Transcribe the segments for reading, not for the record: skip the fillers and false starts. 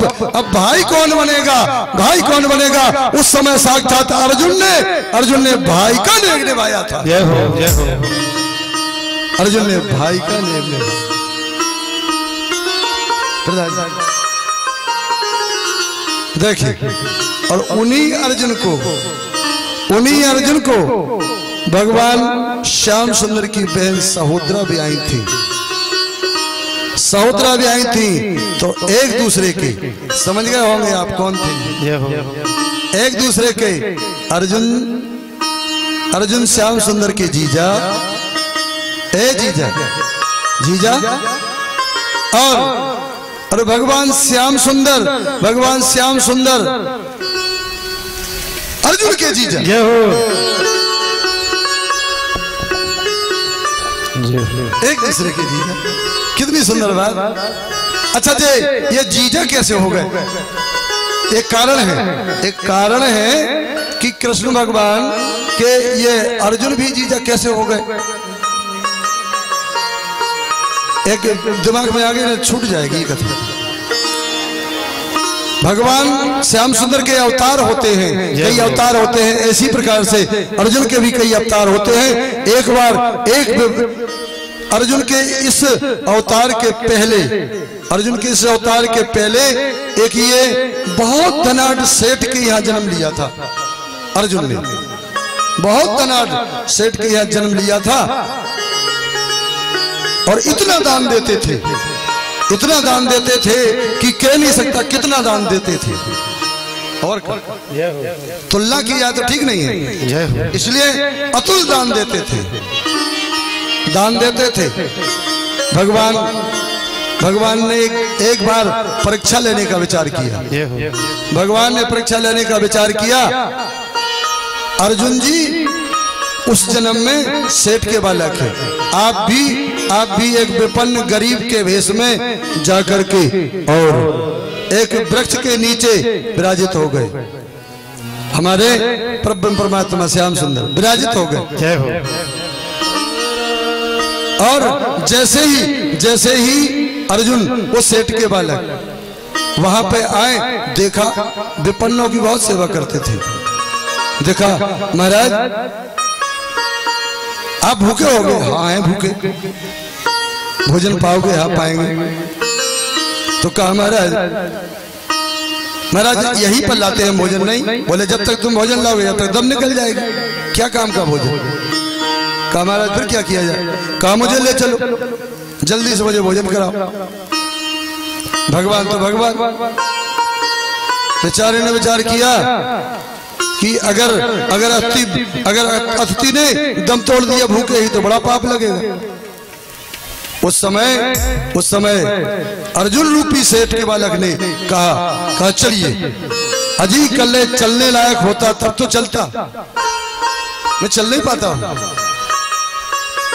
अब भाई कौन बनेगा, भाई कौन बनेगा। उस समय साक्षात अर्जुन ने भाई का नेक निभाया था। जय हो जय हो। अर्जुन ने भाई का नेक निभाया। देखिए, और उन्हीं अर्जुन को भगवान श्याम सुंदर की बहन सहोदरा भी आई थी। सहोदरा भी आई थी तो एक दूसरे के समझ गए होंगे आप कौन थे। एक दूसरे के अर्जुन श्याम सुंदर के जीजा, जीजा और भगवान श्याम सुंदर अर्जुन के जीजा। एक दूसरे के जीजा, कितनी सुंदर बात। अच्छा जी, ये जीजा कैसे हो गए? एक कारण है कि कृष्ण भगवान के ये अर्जुन भी जीजा कैसे हो गए। एक दिमाग में आगे ना छूट जाएगी कथा। भगवान श्याम सुंदर के अवतार होते हैं, कई अवतार होते हैं, इसी प्रकार से अर्जुन के भी कई अवतार होते हैं। एक बार अर्जुन के इस अवतार के पहले एक ये बहुत धनाढ़ सेठ के यहाँ जन्म लिया था। अर्जुन ने बहुत धनाढ़ सेठ के यहाँ जन्म लिया था और इतना दान देते थे कि कह नहीं सकता कितना दान देते थे। और तुलना की जाए तो ठीक नहीं है, इसलिए अतुल दान देते थे। भगवान ने एक बार परीक्षा लेने का विचार किया। भगवान ने परीक्षा लेने का विचार किया। अर्जुन जी उस जन्म में सेठ के बालक है, आप भी एक विपन्न गरीब के भेष में जाकर के और एक वृक्ष के नीचे विराजित हो गए। हमारे परम परमात्मा श्याम सुंदर विराजित हो गए। और जैसे ही अर्जुन वो सेठ के बालक वहां पे आए, देखा विपन्नों की बहुत सेवा करते थे। देखा, महाराज आप भूखे हो गए? हाँ हैं भूखे। भोजन पाओगे? हाँ पाएंगे। तो कहा महाराज यहीं पर लाते हैं भोजन। नहीं, बोले जब तक तुम भोजन लाओगे जब तक दम निकल जाएगा। क्या काम का भोजन? कहा महाराज फिर क्या किया जाए? कहा मुझे ले चलो, जल्दी से मुझे भोजन कराओ। भगवान बेचारे ने विचार किया कि अगर अतिथि ने दम तोड़ दिया भूखे ही तो बड़ा पाप लगेगा। उस समय अर्जुन रूपी सेठ के बालक ने कहा चलिए, अजी कल्ले चलने लायक होता तब तो चलता, मैं चल नहीं पाता हूं।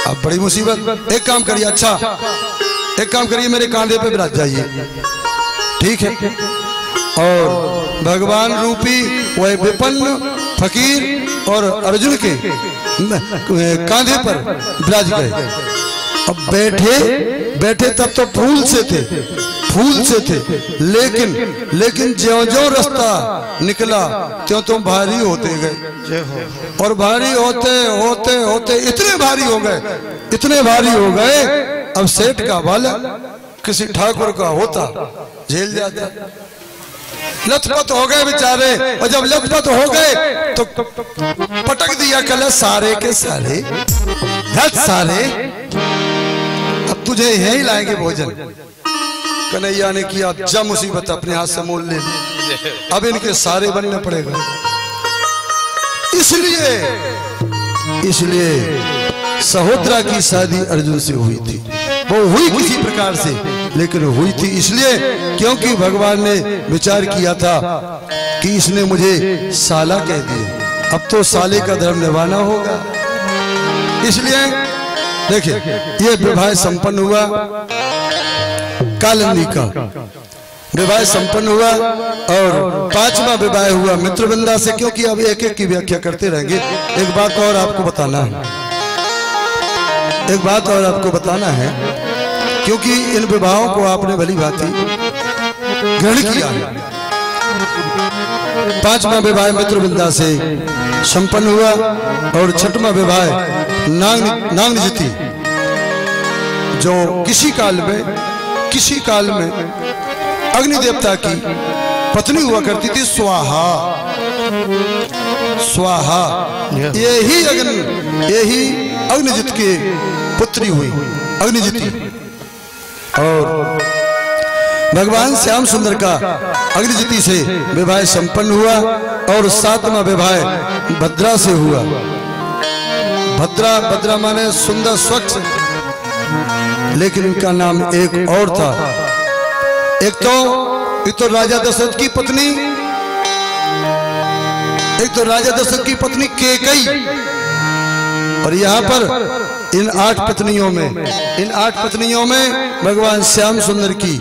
अब बड़ी मुसीबत। एक काम करिए मेरे कांधे पे बिराज जाइए। ठीक है। और भगवान रूपी वह विपन्न फकीर और अर्जुन के कांधे पर विराज गए। अब बैठे तब तो फूल से थे, लेकिन ज्यों रास्ता निकला त्यों भारी होते गए। और भारी होते इतने भारी हो गए अब सेठ का बालक किसी ठाकुर का होता झेल जाता। लथपथ हो गए बेचारे, और जब लथपथ हो गए तो पटक दिया कलश सारे के सारे, अब तुझे यही लाएंगे भोजन। कन्हैया ने किया जब मुसीबत अपने हाथ से मोल ले, अब इनके सारे बनना पड़ेगा। इसलिए सहोदरा की शादी अर्जुन से हुई थी। वो हुई किसी प्रकार से, लेकिन हुई थी इसलिए क्योंकि भगवान ने विचार किया था कि इसने मुझे साला कह दिया, अब तो साले का धर्म निभाना होगा। इसलिए देखिए ये विवाह संपन्न हुआ, कालिंदी का विवाह संपन्न हुआ और 5वां विवाह हुआ मित्रवृंदा से। क्योंकि अब एक एक की व्याख्या करते रहेंगे। एक बात और आपको बताना है, क्योंकि इन विवाहों को आपने भली भांति ग्रहण किया। पांचवा विवाह मित्रवृंदा से संपन्न हुआ और छठवां विवाह नाग निजति, जो किसी काल में अग्नि देवता की पत्नी हुआ करती थी, स्वाहा। स्वाहा यही अग्निजित की पुत्री हुई, अग्निजिति। और भगवान श्याम सुंदर का अग्निजिति से विवाह संपन्न हुआ और सातवां विवाह भद्रा से हुआ। भद्रा माने सुंदर स्वच्छ, लेकिन इनका नाम एक और था। एक तो राजा दशरथ की पत्नी, केकई। और यहाँ पर इन 8 पत्नियों में भगवान श्याम सुंदर की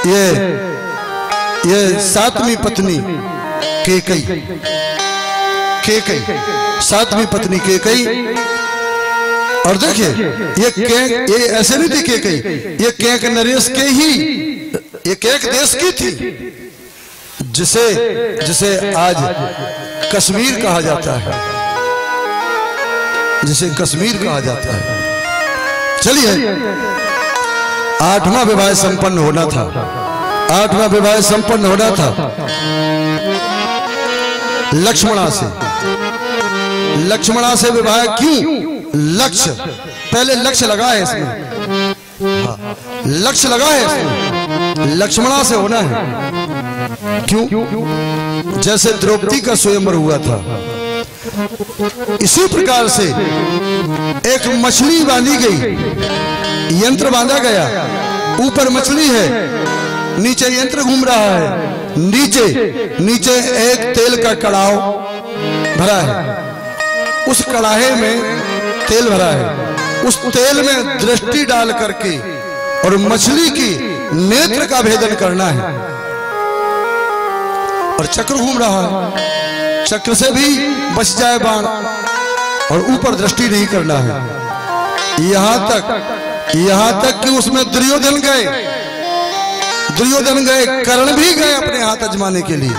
ये 7वीं पत्नी केकई, 7वीं पत्नी केकई। और देखिए ये ऐसे नहीं थी केकई, ये केक नरेश के ही, ये केक देश की थी, जिसे आज कश्मीर कहा जाता है, जिसे कश्मीर कहा जाता है। चलिए 8वां विवाह संपन्न होना था, 8वां विवाह संपन्न होना था लक्ष्मणा से विवाह। क्यों? लक्ष्य, पहले लक्ष्य लगा है इसमें, लक्ष्य लगा है इसमें, लक्ष्मणा से होना है। क्यों? जैसे द्रौपदी का स्वयंवर हुआ था, इसी प्रकार से एक मछली बांधी गई, यंत्र बांधा गया, ऊपर मछली है, नीचे यंत्र घूम रहा है, नीचे एक तेल का कड़ाह भरा है, उस कड़ाहे में तेल भरा है, उस तेल में दृष्टि डाल करके और मछली की नेत्र का भेदन करना है। और चक्र घूम रहा है, चक्र से भी बच जाए बाण, और ऊपर दृष्टि नहीं करना है। यहां तक कि उसमें दुर्योधन गए, कर्ण भी गए अपने हाथ आजमाने के लिए।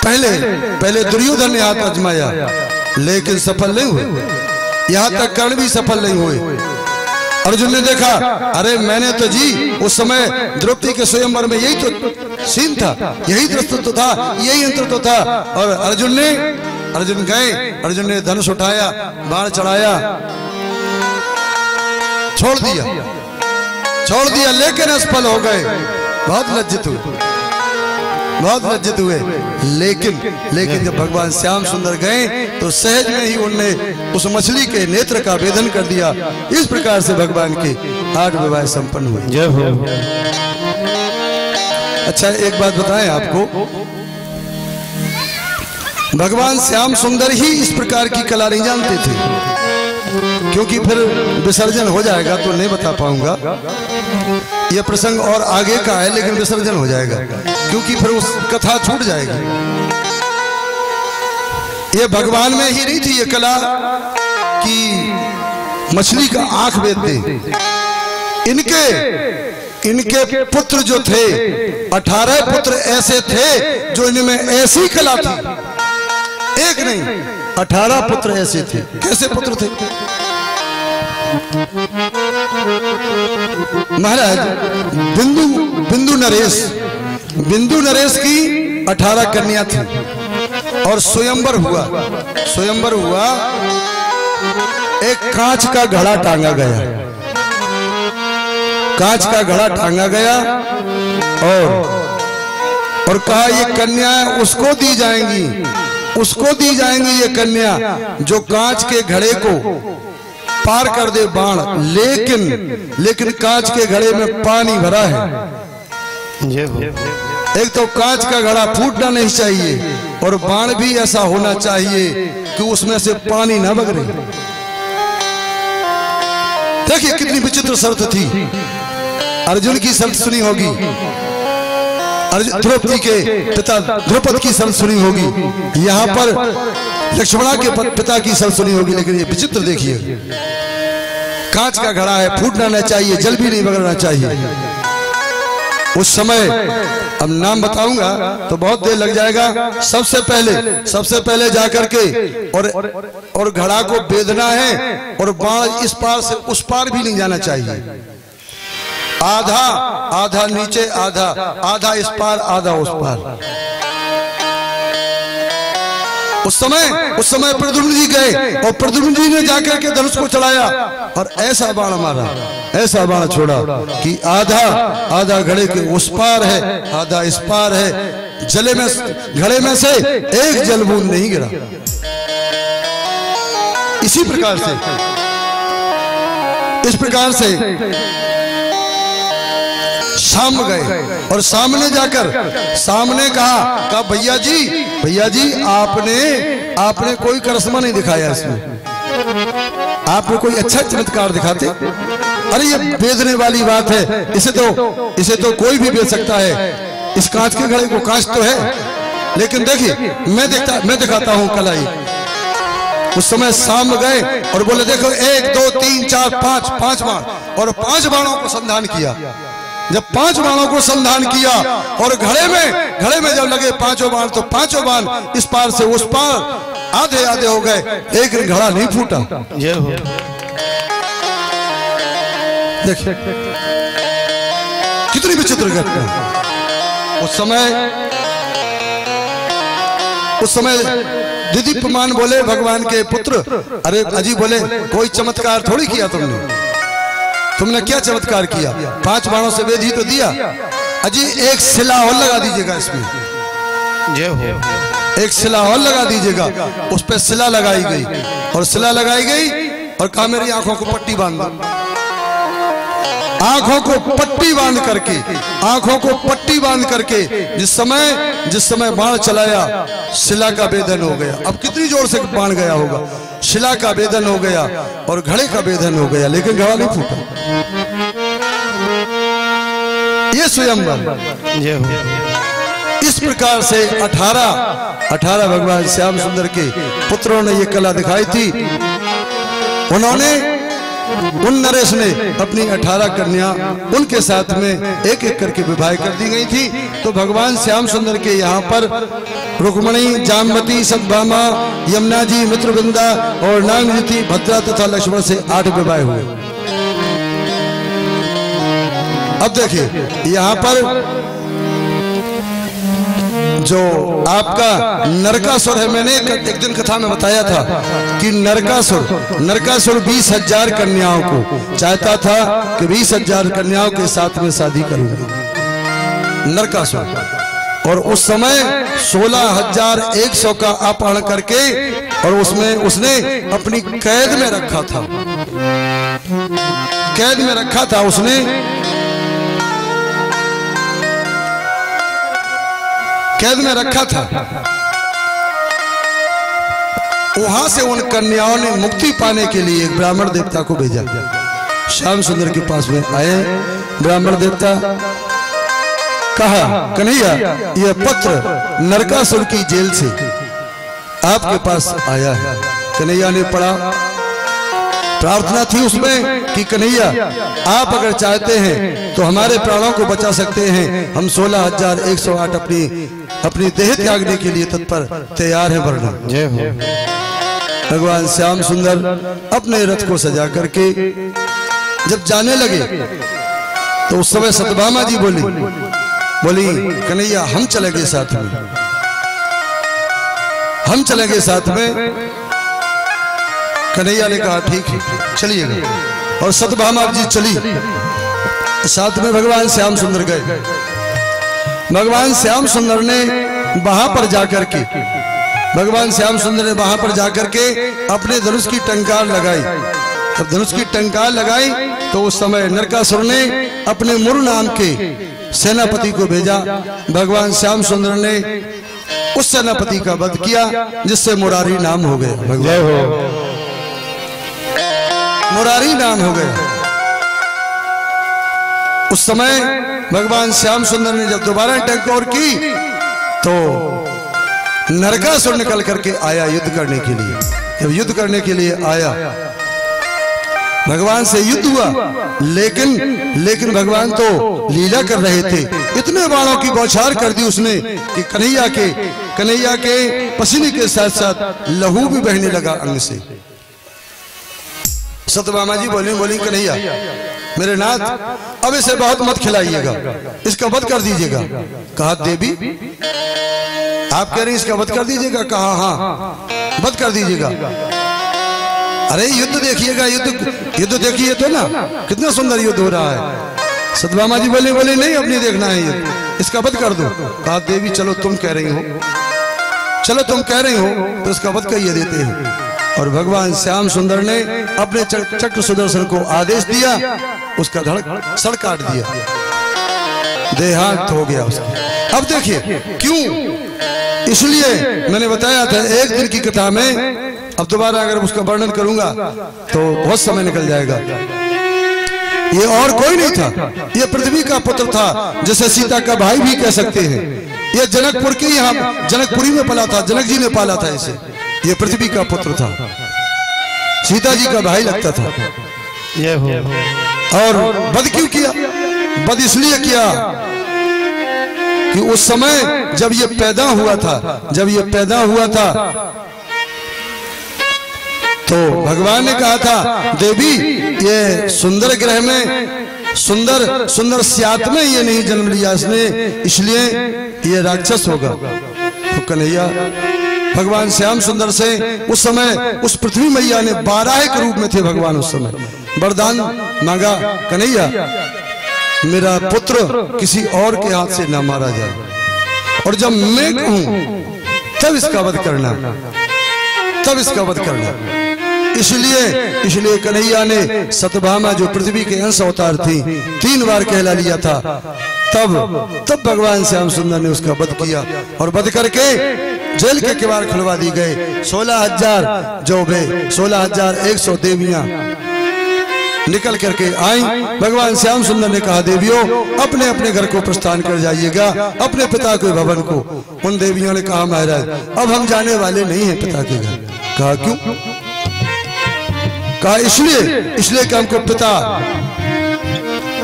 पहले दुर्योधन ने हाथ आजमाया, लेकिन सफल नहीं हुए। यहां तक कर्ण भी सफल नहीं हुए। अर्जुन ने देखा, अरे मैंने तो जी उस समय द्रौपदी के स्वयंवर में यही तो सीन था, यही दृश्य तो था, यही यंत्र तो था। और अर्जुन ने धनुष उठाया, बाण चढ़ाया, छोड़ दिया, लेकिन असफल हो गए। बहुत लज्जित हुए। लेकिन जब भगवान श्याम सुंदर गए तो सहज में ही उनने उस मछली के नेत्र का भेदन कर दिया। इस प्रकार से भगवान के 8 विवाह संपन्न हुए। जय हो। अच्छा, एक बात बताएं आपको, भगवान श्याम सुंदर ही इस प्रकार की कला नहीं जानते थे, क्योंकि फिर विसर्जन हो जाएगा तो नहीं बता पाऊंगा। यह प्रसंग और आगे का है, लेकिन विसर्जन हो जाएगा, क्योंकि फिर उस कथा छूट जाएगी। ये भगवान में ही नहीं थी ये कला कि मछली का आंख बेच दे। इनके पुत्र जो थे, 18 पुत्र ऐसे थे जो इनमें ऐसी कला थी। एक नहीं, 18 पुत्र ऐसे थे। कैसे पुत्र थे महाराज? बिंदु नरेश की 18 कन्या थी, और स्वयंवर हुआ। एक कांच का घड़ा टांगा गया, और कहा ये कन्या उसको दी जाएंगी ये कन्या जो कांच के घड़े को पार कर दे बाण। लेकिन कांच के घड़े में पानी भरा है। एक तो कांच का घड़ा फूटना नहीं चाहिए, और बाण भी ऐसा होना चाहिए कि उसमें से पानी ना बगरे। देखिए कितनी विचित्र शर्त थी। अर्जुन की शर्त सुनी होगी, द्रौपदी के पिता द्रौपद की शर्त सुनी होगी, यहाँ पर लक्ष्मणा के पिता की शर्त सुनी होगी। लेकिन ये विचित्र देखिए, कांच का घड़ा है, फूटना नहीं चाहिए, जल भी नहीं बगड़ना चाहिए। उस समय अब नाम बताऊंगा तो बहुत देर लग जाएगा। सबसे पहले जाकर के और घड़ा को बेधना है और बाण इस पार से उस पार भी नहीं जाना चाहिए। आधा नीचे, आधा इस पार, आधा उस पार। उस समय प्रद्युम्न जी गए और प्रद्युम्न जी ने जाकर के धनुष को चढ़ाया और ऐसा बाण मारा, ऐसा बाण छोड़ा कि आधा घड़े के उस पार है, आधा इस पार है। घड़े में से एक जल बूंद नहीं गिरा। इसी प्रकार से शाम गए और सामने जाकर सामने कहा भैया जी आपने कोई करिश्मा नहीं दिखाया इसमें, आपने कोई अच्छा चमत्कार दिखाते। अरे ये बेचने वाली बात है, इसे तो कोई भी बेच सकता है। इस कांच के घड़े को कांच तो है, लेकिन देखिए मैं दिखाता हूं कलाई। उस समय शाम गए और बोले देखो 1 2 3 4 5 बाण, और 5 बाणों को संधान किया। जब 5 बाणों को संधान किया और घड़े में जब लगे 5 बाण, तो 5 बाण इस पार से उस पार आधे हो गए, एक घड़ा नहीं फूटा। देखिए कितनी विचित्र घटना। उस समय दिदीप्यमान बोले भगवान के पुत्र, अरे अजी बोले कोई चमत्कार थोड़ी किया तुमने क्या चमत्कार किया? 5 बाणों से वेद ही तो दिया। अजी एक सिला और लगा दीजिएगा इसमें, एक सिला और लगा दीजिएगा। उस पर सिला लगाई गई और कहा मेरी आंखों को पट्टी बांध दो। आंखों को पट्टी बांध करके जिस समय बाण चलाया, शिला का भेदन हो गया। अब कितनी जोर से बाण गया होगा, शिला का भेदन हो गया और घड़े का भेदन हो गया, लेकिन घड़ा नहीं फूटा। ये स्वयंवर। इस प्रकार से 18 भगवान श्याम सुंदर के पुत्रों ने ये कला दिखाई थी। उन नरेश ने अपनी 18 कन्या उनके साथ में एक करके विवाह कर दी गई थी। तो भगवान श्याम सुंदर के यहाँ पर रुक्मणी, जामवती, सत्यभामा, यमुना जी, मित्रवृंदा और नागनिधि, भद्रा तथा लक्ष्मण से 8 विवाह हुए। अब देखिए यहाँ पर जो आपका नरकासुर है, मैंने एक दिन कथा में बताया था कि नरकासुर 20,000 कन्याओं को चाहता था कि 20,000 कन्याओं के साथ में शादी करूंगा, नरकासुर। और उस समय 16,100 का अपहरण करके और उसमें उसने अपनी कैद में रखा था उसने। कैद में रखा था। वहां से उन कन्याओं ने मुक्ति पाने के लिए एक ब्राह्मण देवता को भेजा। श्याम सुंदर के पास में आए ब्राह्मण देवता, कहा कन्हैया यह पत्र नरकासुर की जेल से आपके पास आया है। कन्हैया ने पढ़ा, प्रार्थना थी उसमें कि कन्हैया आप अगर चाहते हैं तो हमारे प्राणों को बचा सकते हैं। हम 16,108 अपनी देह त्यागने के लिए तत्पर तैयार है वरना। भगवान श्याम सुंदर अपने रथ को सजा करके जब जाने लगे तो उस समय सत्यभामा जी बोली कन्हैया हम चलेंगे साथ में। कन्हैया ने कहा ठीक है चलिएगा, और सत्यभामा जी चली साथ में। भगवान श्याम सुंदर गए। भगवान श्याम सुंदर ने वहां पर जाकर के अपने धनुष की टंकार लगाई। जब धनुष की टंकार लगाई तो उस समय नरकासुर ने अपने मुरु नाम के सेनापति को भेजा। भगवान श्याम सुंदर ने उस सेनापति का वध किया जिससे मुरारी नाम हो गया। मुरारी नाम हो गया। उस समय भगवान श्याम सुंदर ने जब दोबारा टंकोर की तो नरकासुर निकल करके आया युद्ध करने के लिए। जब युद्ध करने के लिए आया भगवान से युद्ध हुआ, लेकिन भगवान तो लीला कर रहे थे। इतने बाणों की बौछार कर दी उसने कि कन्हैया के पसीने के साथ साथ लहू भी बहने लगा अंग से। सत्यभामा जी बोली कन्हैया मेरे नाथ, अब इसे बहुत मत खिलाइएगा, इसका वध कर दीजिएगा। कहा देवी आप कह रही इसका वध कर दीजिएगा? कहा हाँ वध कर दीजिएगा। अरे युद्ध देखिएगा, युद्ध देखिए तो ना, कितना सुंदर युद्ध हो रहा है। सत्यभामा जी बोले नहीं अब नहीं देखना है युद्ध, इसका वध कर दो। कहा देवी चलो तुम कह रही हो तो इसका वध करिए देते हैं। और भगवान श्याम सुंदर ने अपने चक्र सुदर्शन को आदेश दिया, उसका धड़ सड़ काट दिया, देहांत हो गया उसका। अब देखिए क्यों, इसलिए मैंने बताया था एक दिन की कथा में, अब दोबारा अगर उसका वर्णन करूंगा तो बहुत समय निकल जाएगा। ये और कोई नहीं था, ये पृथ्वी का पुत्र था, जैसे सीता का भाई भी कह सकते हैं। ये जनकपुर के यहाँ जनकपुरी में पला था, जनक जी ने पाला था इसे। ये पृथ्वी का पुत्र था, सीता जी का भाई लगता था। ये हो और वध क्यों किया? वध इसलिए किया कि उस समय जब ये पैदा हुआ था तो भगवान ने कहा था देवी ये सुंदर ग्रह में सुंदर स्यात में ये नहीं जन्म लिया इसने, इसलिए ये राक्षस होगा। तो कन्हैया भगवान श्याम सुंदर से उस समय उस पृथ्वी मैया ने 12 के रूप में थे भगवान, उस समय वरदान मांगा कन्हैया मेरा पुत्र किसी और के हाथ से ना मारा जाए, और जब मैं कहूं तब इसका वध करना। इसलिए कन्हैया ने सत्यभामा जो पृथ्वी के अंश अवतार थी 3 बार कहला लिया था, तब भगवान श्याम सुंदर ने उसका वध किया। और वध करके जेल के किवाड़ खुलवा दी गए। 16,000 जोबे 16,100 देवियां निकल करके आई। भगवान श्याम सुंदर ने कहा देवियों अपने अपने घर को प्रस्थान कर जाइएगा, अपने पिता के भवन को। उन देवियों ने कहा महाराज अब हम जाने वाले नहीं हैं पिता के घर। कहा क्यों? कहा इसलिए कि हमको पिता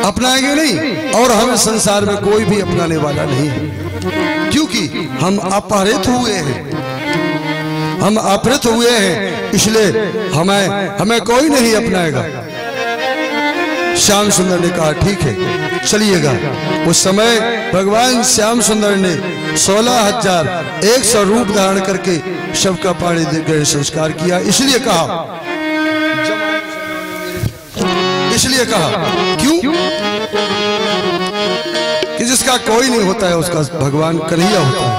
अपनाएंगे नहीं और हमें संसार में कोई भी अपनाने वाला नहीं है, क्योंकि हम अपहृत हुए हैं, इसलिए हमें कोई नहीं अपनाएगा। श्याम सुंदर ने कहा ठीक है चलिएगा। उस समय भगवान श्याम सुंदर ने 16,100 रूप धारण करके शव का पानी देकर संस्कार किया। इसलिए कहा क्यों कि जिसका कोई नहीं होता है उसका भगवान कन्हैया होता है।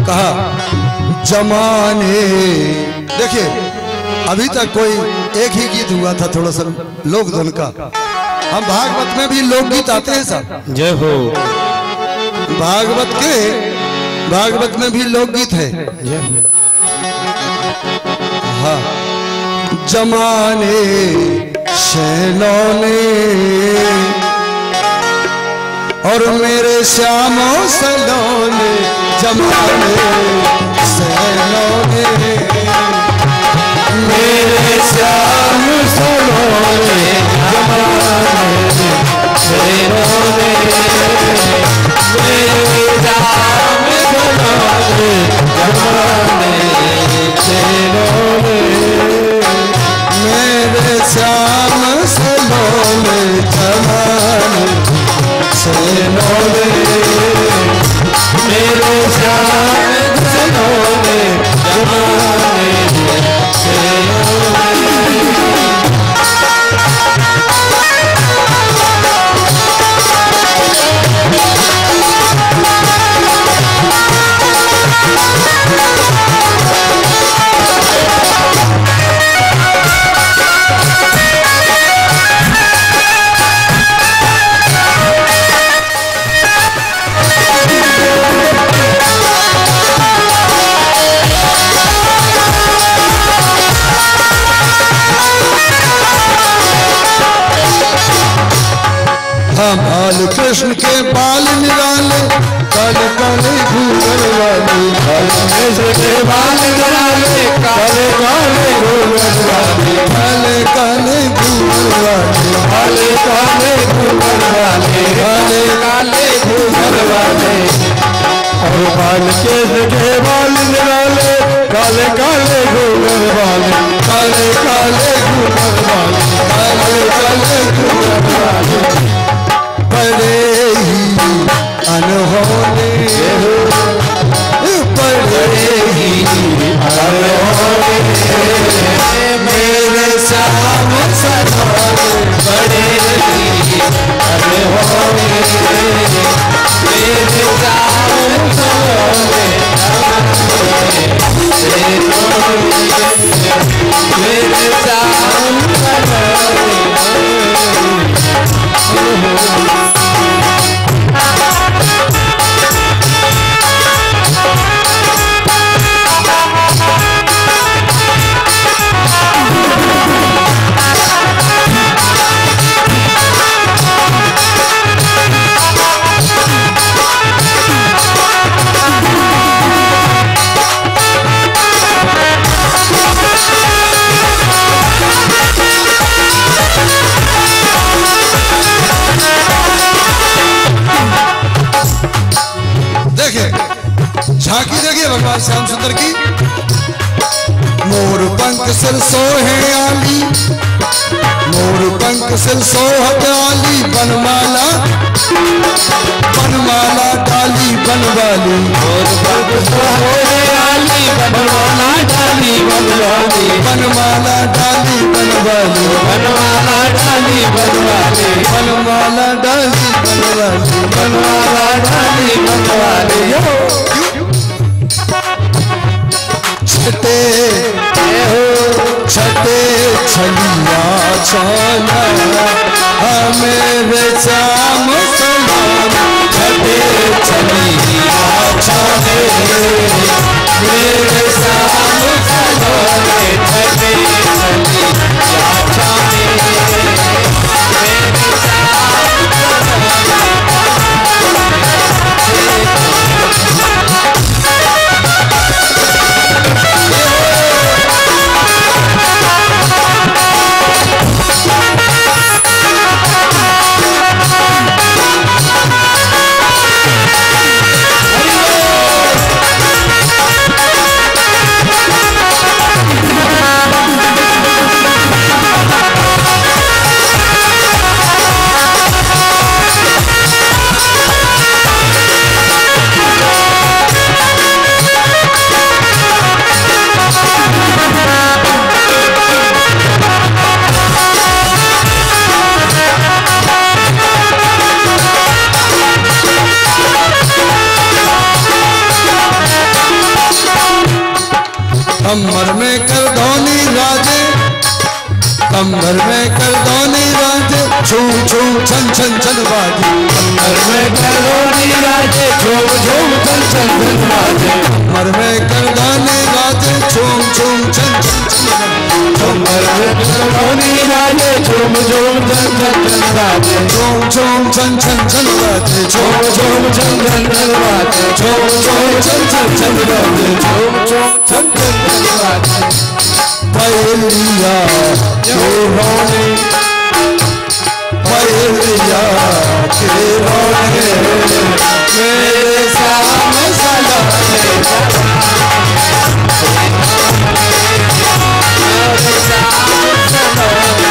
कहा जमाने, देखिए अभी तक कोई एक ही गीत हुआ था थोड़ा सा लोक धुन का। हम भागवत में भी लोकगीत आते हैं साहब, जय हो। भागवत में भी लोकगीत है। हाँ जमाने शैलों ने और मेरे श्यामो सलोने, जमाने शैलों ने मेरे श्याम सलोने, जमाने शैलों ने मेरे श्याम सलोने, जमाने शैलों ने मेरे श्याम सलोने, जमाने शैलों ने मेरे श्याम सलोने, जमाने शैलों बाल कृष्ण के बाल निराले, काले काले घूंघट वाली, काले के बाल निराले, काले काले घूंघट वाली, काले काले घूंघट वाली, काले काले घूंघट वाले, काले काले घूंघट वाले, और बाल के बाल निराले, काले काले घूंघट वाले, काले काले घूंघट वाली, काले काले घूंघट वाली, बड़े ही अनहोनी, बड़े ही अनहोनी, मेरे शाम सलोने, बड़े ही अनहोनी, मेरे शाम सलोने, मेरे शाम झांकी देखिए भगवान श्याम सुंदर की। मोर पंख सिर सोहे आली, मोर पंख सिर सोहत आली, बनमाला बनमाला डाली बनवाली, मोर पंख सोहे आली, बनमाला डाली बनवाली, बनमाला डाली बनवाली, बनमाला डाली बनवाली, बनमाला डाली बनवाली, बनमाला डाली बनवाली, छटे छटे छलिया छाना मेरे श्याम सलाम, छठे छलिया छाने मेरे श्याम सलोने, छठे छलिया छाने मेरे कमर में करधौनी राजे, कमर में करधौनी राजे, झूम झूम छन छन छन बाजे, कमर में करधौनी राजे, झूम झूम छन छन छन बाजे, कमर में करधौनी राजे, झूम झूम छन छन छन, कमर में करधौनी राजे, झूम झूम छन छन छन बाजे, झूम झूम छन छन छन बाजे, झूम झूम छन छन छन बाजे, झूम झूम छन छन छन बाजे, झूम झूम छन छन छन बाजे, पहलिया के रोने, पहलिया के रोने, मेरे श्याम सलोने, मेरे श्याम सलोने,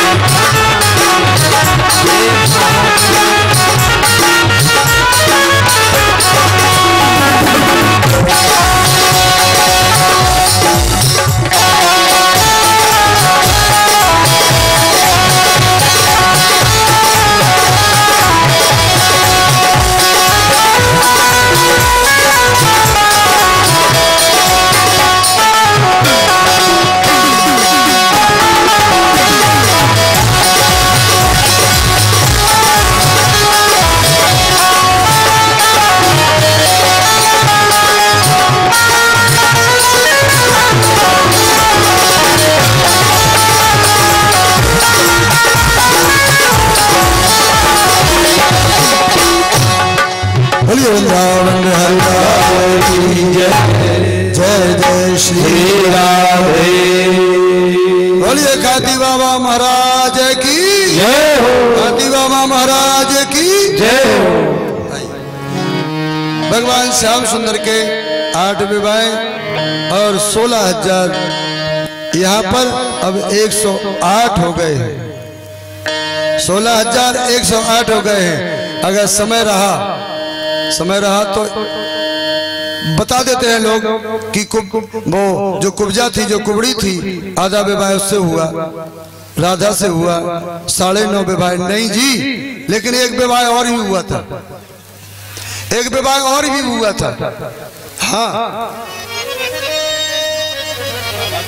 वृंदावन हरि की जय। जय जय श्री राधे। बोलिए खाती बाबा महाराज की जय हो। खाती बाबा महाराज की जय हो। भगवान श्याम सुंदर के 8 विवाह और 16,000 यहाँ पर अब 108 हो गए हैं। 16,108 हो गए हैं। अगर समय रहा तो बता देते हैं लोग कि वो जो कुब्जा थी, जो कुबड़ी थी, आधा विवाह उससे हुआ, राधा से हुआ, 9.5 विवाह। नहीं जी, लेकिन एक विवाह और भी हुआ था, एक विवाह और भी हुआ था। हाँ,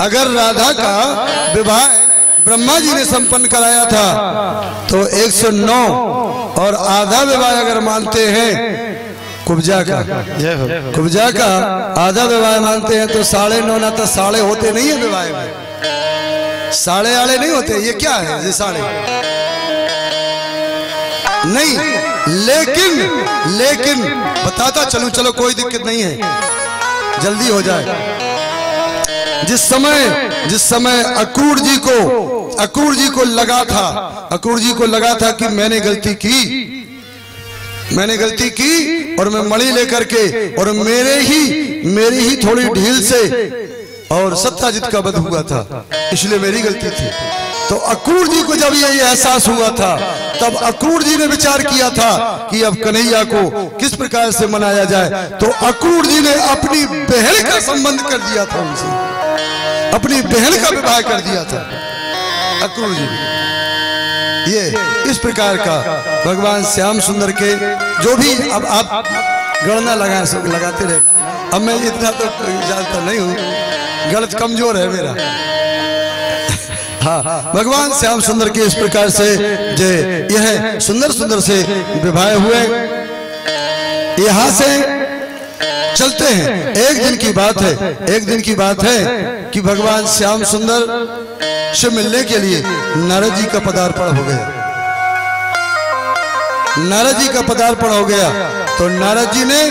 अगर राधा का विवाह ब्रह्मा जी ने संपन्न कराया था तो 109, और आधा विवाह अगर मानते हैं कुब्जा का, कुब्जा का आधा विवाह मानते हैं तो 9.5 ना तो साढ़े होते नहीं है विवाह में, साढ़े आड़े नहीं होते। ये क्या है ये साढ़े नहीं, लेकिन बताता चलूं, चलो कोई दिक्कत नहीं है, जल्दी हो जाए। जिस समय अक्रूर जी को लगा था कि मैंने गलती की और मैं मणि लेकर के, और मेरी ही थोड़ी ढील से और सत्याजित का वध हुआ था, इसलिए मेरी गलती थी। तो अक्रूर जी को जब ये एहसास हुआ था, तब अक्रूर जी ने विचार किया था कि अब कन्हैया को किस प्रकार से मनाया जाए। तो अक्रूर जी ने अपनी बहन का संबंध कर दिया था उनसे, अपनी बहन का विवाह कर दिया था अक्रूर जी ने। ये इस प्रकार का भगवान श्याम सुंदर के जो भी, अब आप गणना लगाते रहे। अब मैं इतना तो जानता नहीं हूँ, गलत कमजोर है मेरा। हाँ, भगवान श्याम सुंदर के इस प्रकार से जे यह सुंदर से विवाह हुए। यहाँ से चलते हैं, एक दिन की बात है कि भगवान श्याम सुंदर से मिलने के लिए नारद जी का पदार्पण हो गया। नारद जी का पदार्पण हो गया तो नारद जी ने